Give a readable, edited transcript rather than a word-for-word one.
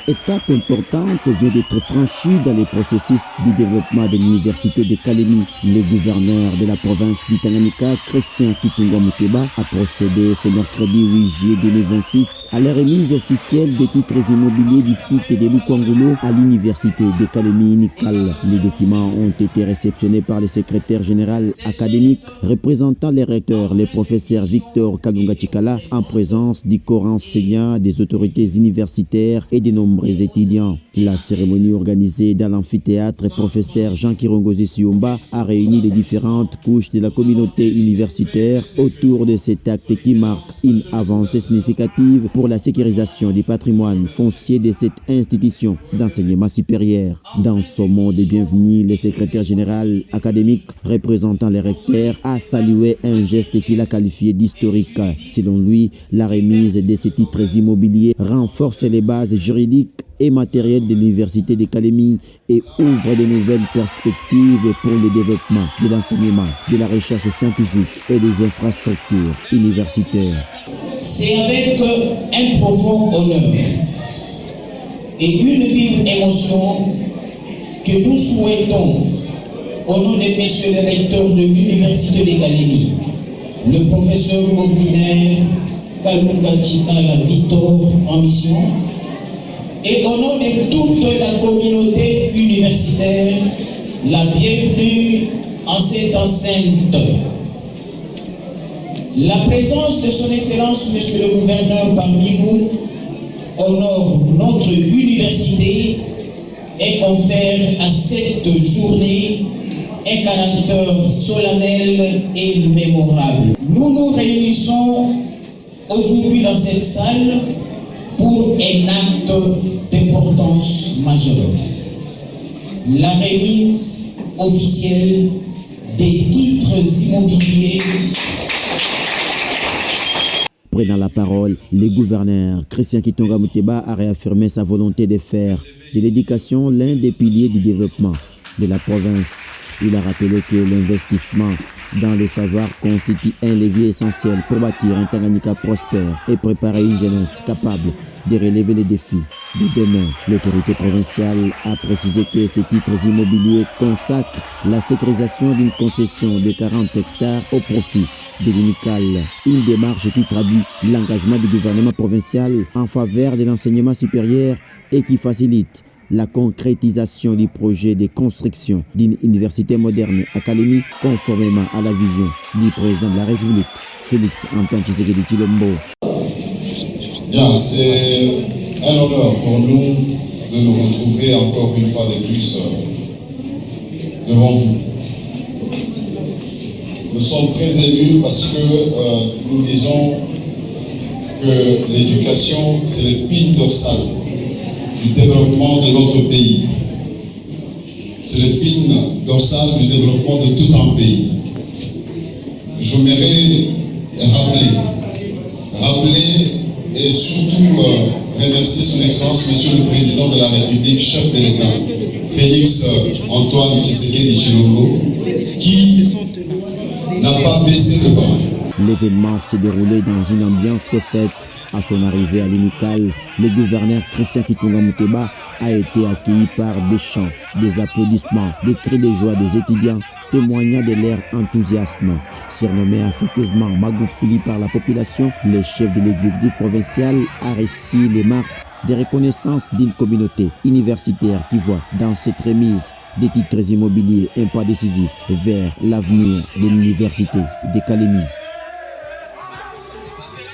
étape importante vient d'être franchie dans les processus du développement de l'université de Kalemi. Le gouverneur de la province du Tanganyika, Christian Kitunga Muteba, a procédé ce mercredi 8 juillet 2026 à la remise officielle des titres immobiliers du site de Lukwangolo à l'université de Kalemi Nikal. Les documents ont été réceptionnés par le secrétaire général académique représentant les recteurs, les professeurs Victor Kalunga Chikala, en présence du corps enseignant, des autorités universitaires et de nombreux étudiants. La cérémonie organisée dans l'amphithéâtre professeur Jean Kirongozi Siumba a réuni les différentes couches de la communauté universitaire autour de cet acte qui marque une avancée significative pour la sécurisation du patrimoine foncier de cette institution d'enseignement supérieur. Dans son mot de bienvenue, le secrétaire général académique représentant les recteurs a salué un geste qu'il a qualifié d'historique. Selon lui, la remise de ces titres immobiliers renforce les bases juridiques et matérielles de l'université de Kalemi et ouvre de nouvelles perspectives pour le développement de l'enseignement, de la recherche scientifique et des infrastructures universitaires. C'est avec un profond honneur et une vive émotion que nous souhaitons, au nom des messieurs les recteurs de l'université de Kalemi, le professeur ordinaire Kalunga Chikala Victor en mission, et au nom de toute la communauté universitaire, la bienvenue en cette enceinte. La présence de son Excellence, Monsieur le Gouverneur, parmi nous, honore notre université et confère à cette journée un caractère solennel et mémorable. Nous nous réunissons aujourd'hui dans cette salle pour un acte d'importance majeure. La remise officielle des titres immobiliers. Prenant la parole, le gouverneur Christian Kitunga Muteba a réaffirmé sa volonté de faire de l'éducation l'un des piliers du développement de la province. Il a rappelé que l'investissement dans le savoir constitue un levier essentiel pour bâtir un Tanganyika prospère et préparer une jeunesse capable de relever les défis de demain. L'autorité provinciale a précisé que ces titres immobiliers consacrent la sécurisation d'une concession de 40 hectares au profit de l'UNICAL, une démarche qui traduit l'engagement du gouvernement provincial en faveur de l'enseignement supérieur et qui facilite la concrétisation du projet de construction d'une université moderne à Kalemi, conformément à la vision du président de la République, Félix Antoine Tshisekedi Tshilombo. Bien, c'est un honneur pour nous de nous retrouver encore une fois de plus devant vous. Nous sommes très émus parce que nous disons que l'éducation, c'est l'épine dorsale du développement de notre pays. C'est l'épine dorsale du développement de tout un pays. Je voudrais rappeler et surtout remercier son Excellence, Monsieur le Président de la République, chef de l'État, Félix Antoine Tshisekedi Tshilombo, qui n'a pas baissé le bras. L'événement s'est déroulé dans une ambiance de fête. À son arrivée à l'UNICAL, le gouverneur Christian Kitunga Muteba a été accueilli par des chants, des applaudissements, des cris de joie des étudiants, témoignant de leur enthousiasme. Surnommé affectueusement Magoufouli par la population, le chef de l'exécutif provincial a reçu les marques de reconnaissance d'une communauté universitaire qui voit dans cette remise des titres immobiliers un pas décisif vers l'avenir de l'université de Kalemi.